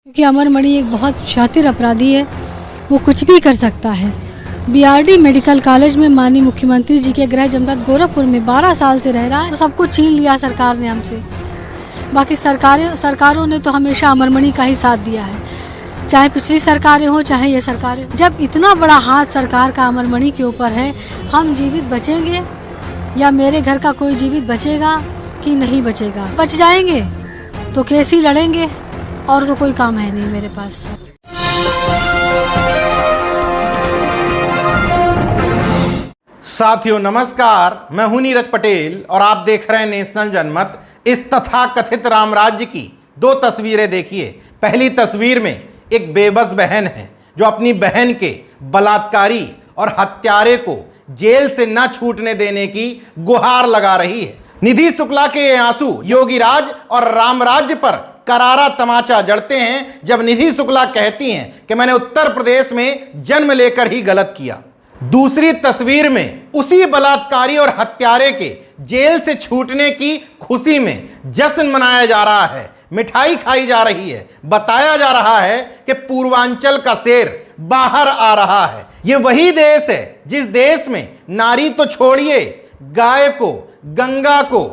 क्योंकि अमरमणि एक बहुत शातिर अपराधी है, वो कुछ भी कर सकता है। बीआरडी मेडिकल कॉलेज में माननीय मुख्यमंत्री जी के गृह जनपद गोरखपुर में 12 साल से रह रहा है, तो सब कुछ छीन लिया सरकार ने हमसे। बाकी सरकारों ने तो हमेशा अमरमणि का ही साथ दिया है, चाहे पिछली सरकारें हो चाहे ये सरकारें। जब इतना बड़ा हाथ सरकार का अमरमणि के ऊपर है, हम जीवित बचेंगे या मेरे घर का कोई जीवित बचेगा कि नहीं बचेगा? बच जाएंगे तो केस ही लड़ेंगे, और तो कोई काम है नहीं मेरे पास। साथियों नमस्कार, मैं हूं नीरज पटेल और आप देख रहे हैं नेशनल जनमत। इस तथाकथित राम राज्य की दो तस्वीरें देखिए। पहली तस्वीर में एक बेबस बहन है जो अपनी बहन के बलात्कारी और हत्यारे को जेल से न छूटने देने की गुहार लगा रही है। निधि शुक्ला के ये आंसू योगी राज और राम राज्य पर करारा तमाचा जड़ते हैं जब निधि शुक्ला कहती हैं कि मैंने उत्तर प्रदेश में जन्म लेकर ही गलत किया। दूसरी तस्वीर में उसी बलात्कारी और हत्यारे के जेल से छूटने की खुशी में जश्न मनाया जा रहा है, मिठाई खाई जा रही है, बताया जा रहा है कि पूर्वांचल का शेर बाहर आ रहा है। ये वही देश है जिस देश में नारी तो छोड़िए, गाय को, गंगा को,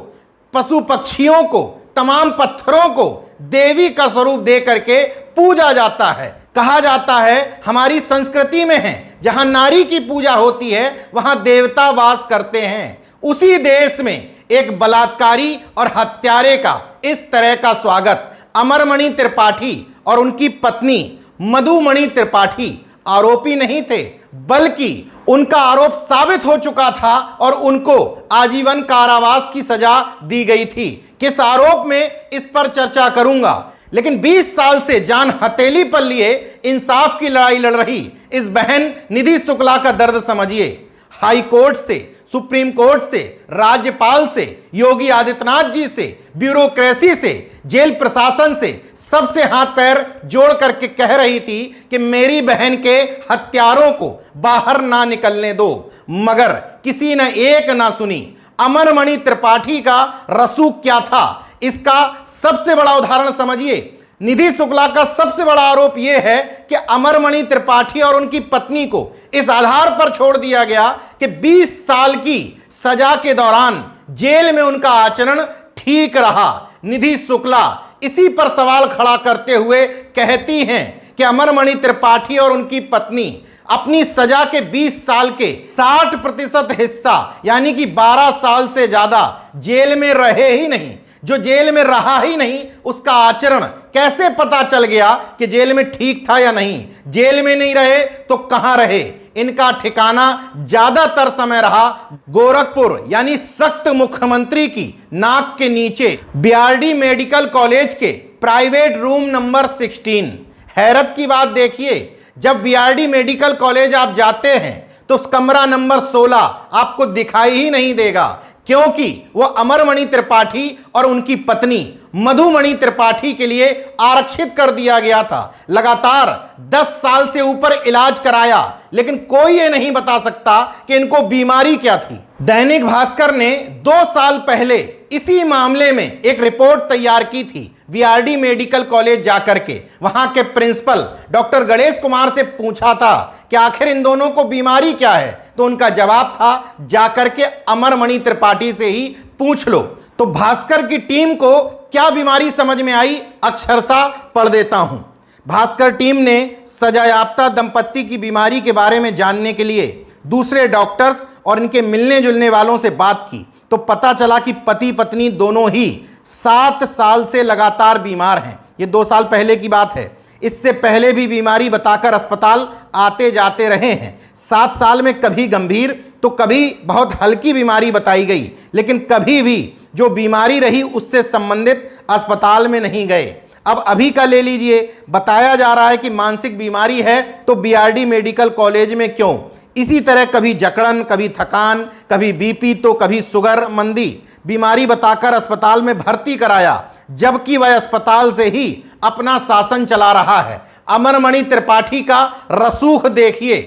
पशु पक्षियों को, तमाम पत्थरों को देवी का स्वरूप दे करके पूजा जाता है। कहा जाता है हमारी संस्कृति में है जहां नारी की पूजा होती है वहां देवता वास करते हैं। उसी देश में एक बलात्कारी और हत्यारे का इस तरह का स्वागत। अमरमणि त्रिपाठी और उनकी पत्नी मधुमणि त्रिपाठी आरोपी नहीं थे, बल्कि उनका आरोप साबित हो चुका था और उनको आजीवन कारावास की सजा दी गई थी। किस आरोप में, इस पर चर्चा करूंगा। लेकिन 20 साल से जान हथेली पर लिए इंसाफ की लड़ाई लड़ रही इस बहन निधि शुक्ला का दर्द समझिए। हाई कोर्ट से, सुप्रीम कोर्ट से, राज्यपाल से, योगी आदित्यनाथ जी से, ब्यूरोक्रेसी से, जेल प्रशासन से, सबसे हाथ पैर जोड़ करके कह रही थी कि मेरी बहन के हत्यारों को बाहर ना निकलने दो, मगर किसी ने एक ना सुनी। अमरमणि त्रिपाठी का रसूख क्या था, इसका सबसे बड़ा उदाहरण समझिए। निधि शुक्ला का सबसे बड़ा आरोप यह है कि अमरमणि त्रिपाठी और उनकी पत्नी को इस आधार पर छोड़ दिया गया कि 20 साल की सजा के दौरान जेल में उनका आचरण ठीक रहा। निधि शुक्ला इसी पर सवाल खड़ा करते हुए कहती हैं कि अमरमणि त्रिपाठी और उनकी पत्नी अपनी सजा के 20 साल के 60% हिस्सा यानी कि 12 साल से ज्यादा जेल में रहे ही नहीं। जो जेल में रहा ही नहीं उसका आचरण कैसे पता चल गया कि जेल में ठीक था या नहीं? जेल में नहीं रहे तो कहां रहे? इनका ठिकाना ज्यादातर समय रहा गोरखपुर, यानी सख्त मुख्यमंत्री की नाक के नीचे बीआरडी मेडिकल कॉलेज के प्राइवेट रूम नंबर 16। हैरत की बात देखिए, जब बीआरडी मेडिकल कॉलेज आप जाते हैं तो उस कमरा नंबर 16 आपको दिखाई ही नहीं देगा, क्योंकि वह अमरमणि त्रिपाठी और उनकी पत्नी मधुमणि त्रिपाठी के लिए आरक्षित कर दिया गया था। लगातार 10 साल से ऊपर इलाज कराया, लेकिन कोई ये नहीं बता सकता कि इनको बीमारी क्या थी। दैनिक भास्कर ने 2 साल पहले इसी मामले में एक रिपोर्ट तैयार की थी। बीआरडी मेडिकल कॉलेज जाकर के वहां के प्रिंसिपल डॉक्टर गणेश कुमार से पूछा था कि आखिर इन दोनों को बीमारी क्या है, तो उनका जवाब था जाकर के अमरमणि त्रिपाठी से ही पूछ लो। तो भास्कर की टीम को क्या बीमारी समझ में आई, अक्षरशः पढ़ देता हूं। भास्कर टीम ने सजायाफ्ता दंपत्ति की बीमारी के बारे में जानने के लिए दूसरे डॉक्टर्स और इनके मिलने जुलने वालों से बात की तो पता चला कि पति पत्नी दोनों ही 7 साल से लगातार बीमार हैं। ये 2 साल पहले की बात है। इससे पहले भी बीमारी बताकर अस्पताल आते जाते रहे हैं। 7 साल में कभी गंभीर तो कभी बहुत हल्की बीमारी बताई गई, लेकिन कभी भी जो बीमारी रही उससे संबंधित अस्पताल में नहीं गए। अब अभी का ले लीजिए, बताया जा रहा है कि मानसिक बीमारी है तो बीआरडी मेडिकल कॉलेज में क्यों? इसी तरह कभी जकड़न, कभी थकान, कभी बीपी तो कभी शुगर, मंदी, बीमारी बताकर अस्पताल में भर्ती कराया, जबकि वह अस्पताल से ही अपना शासन चला रहा है। अमरमणि त्रिपाठी का रसूख देखिए।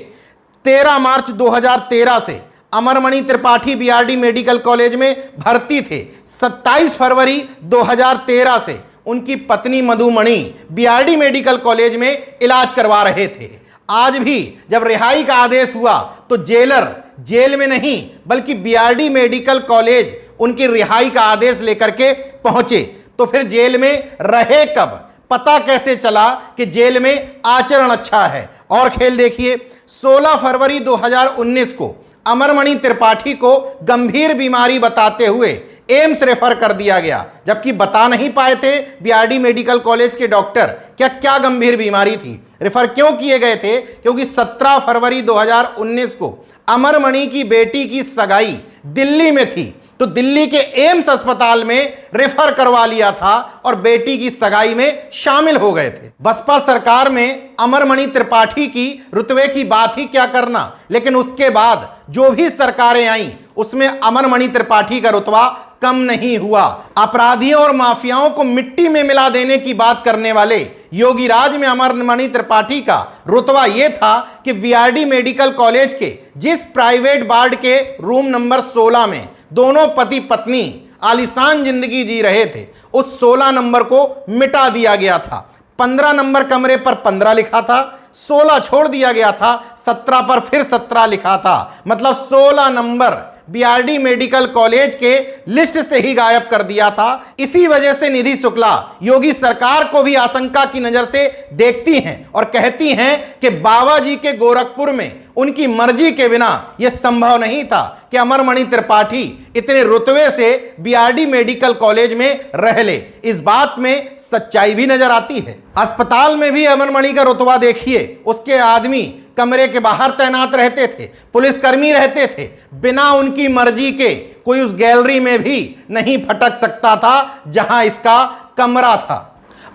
13 मार्च 2013 से Amarmani Tripathi BRD medical college में भर्ती थे। 27 फरवरी 2013 से उनकी पत्नी मधुमणि बीआरडी मेडिकल कॉलेज में इलाज करवा रहे थे। आज भी जब रिहाई का आदेश हुआ तो जेलर जेल में नहीं बल्कि बीआरडी मेडिकल कॉलेज उनकी रिहाई का आदेश लेकर के पहुंचे। तो फिर जेल में रहे कब, पता कैसे चला कि जेल में आचरण अच्छा है? और खेल देखिए, 16 फरवरी 2019 को अमरमणि त्रिपाठी को गंभीर बीमारी बताते हुए एम्स रेफर कर दिया गया, जबकि बता नहीं पाए थे बीआरडी मेडिकल कॉलेज के डॉक्टर क्या गंभीर बीमारी थी। रेफर क्यों किए गए थे? क्योंकि 17 फरवरी 2019 को अमरमणि की बेटी की सगाई दिल्ली में थी, तो दिल्ली के एम्स अस्पताल में रेफर करवा लिया था और बेटी की सगाई में शामिल हो गए थे। बसपा सरकार में अमरमणि त्रिपाठी की रुतबे की बात ही क्या करना, लेकिन उसके बाद जो भी सरकारें आईं उसमें अमरमणि त्रिपाठी का रुतबा कम नहीं हुआ। अपराधियों और माफियाओं को मिट्टी में मिला देने की बात करने वाले योगी राज में अमरमणि त्रिपाठी का रुतबा यह था कि बीआरडी मेडिकल कॉलेज के जिस प्राइवेट वार्ड के रूम नंबर 16 में दोनों पति पत्नी आलीशान जिंदगी जी रहे थे, उस 16 नंबर को मिटा दिया गया था। 15 नंबर कमरे पर 15 लिखा था, 16 छोड़ दिया गया था, 17 पर फिर 17 लिखा था। मतलब 16 नंबर बीआरडी मेडिकल कॉलेज के लिस्ट से ही गायब कर दिया था। इसी वजह से निधि शुक्ला योगी सरकार को भी आशंका की नजर से देखती हैं और कहती हैं कि बाबा जी के गोरखपुर में उनकी मर्जी के बिना यह संभव नहीं था कि अमरमणि त्रिपाठी इतने रुतबे से बीआरडी मेडिकल कॉलेज में रह ले। इस बात में सच्चाई भी नजर आती है। अस्पताल में भी अमरमणि का रुतबा देखिए, उसके आदमी कमरे के बाहर तैनात रहते थे, पुलिसकर्मी रहते थे, बिना उनकी मर्जी के कोई उस गैलरी में भी नहीं फटक सकता था जहां इसका कमरा था।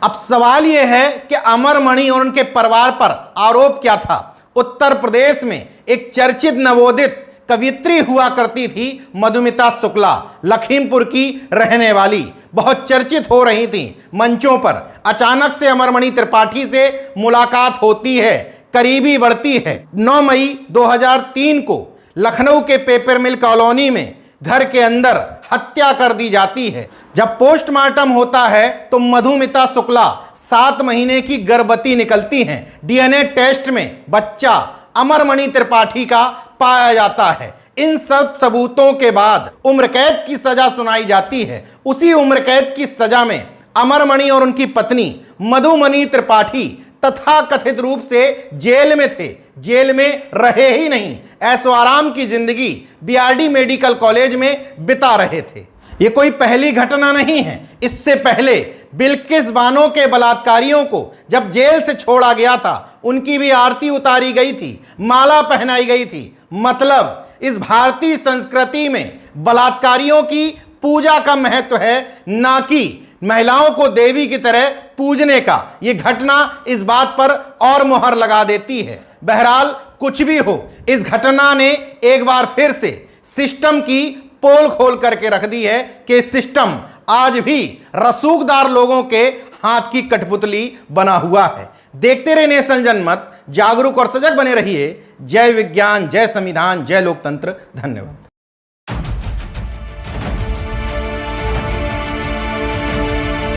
अब सवाल यह है कि अमरमणि और उनके परिवार पर आरोप क्या था? उत्तर प्रदेश में एक चर्चित नवोदित कवियत्री हुआ करती थी मधुमिता शुक्ला, लखीमपुर की रहने वाली, बहुत चर्चित हो रही थी मंचों पर। अचानक से अमरमणि त्रिपाठी से मुलाकात होती है, करीबी बढ़ती है। 9 मई 2003 को लखनऊ के पेपर मिल कॉलोनी में घर के अंदर हत्या कर दी जाती है। जब पोस्टमार्टम होता है तो मधुमिता शुक्ला 7 महीने की गर्भवती निकलती हैं। डीएनए टेस्ट में बच्चा अमरमणि त्रिपाठी का पाया जाता है। इन सब सबूतों के बाद उम्र कैद की सजा सुनाई जाती है। उसी उम्र कैद की सजा में अमरमणि और उनकी पत्नी मधुमणि त्रिपाठी तथा कथित रूप से जेल में थे। जेल में रहे ही नहीं, ऐशो आराम की जिंदगी बीआरडी मेडिकल कॉलेज में बिता रहे थे। ये कोई पहली घटना नहीं है। इससे पहले बिल्किस बानो के बलात्कारियों को जब जेल से छोड़ा गया था, उनकी भी आरती उतारी गई थी, माला पहनाई गई थी। मतलब इस भारतीय संस्कृति में बलात्कारियों की पूजा का महत्व है, ना कि महिलाओं को देवी की तरह पूजने का। यह घटना इस बात पर और मोहर लगा देती है। बहरहाल कुछ भी हो, इस घटना ने एक बार फिर से सिस्टम की पोल खोल करके रख दी है कि सिस्टम आज भी रसूखदार लोगों के हाथ की कठपुतली बना हुआ है। देखते रहे नेशन जनमत, जागरूक और सजग बने रहिए। जय विज्ञान, जय संविधान, जय लोकतंत्र। धन्यवाद।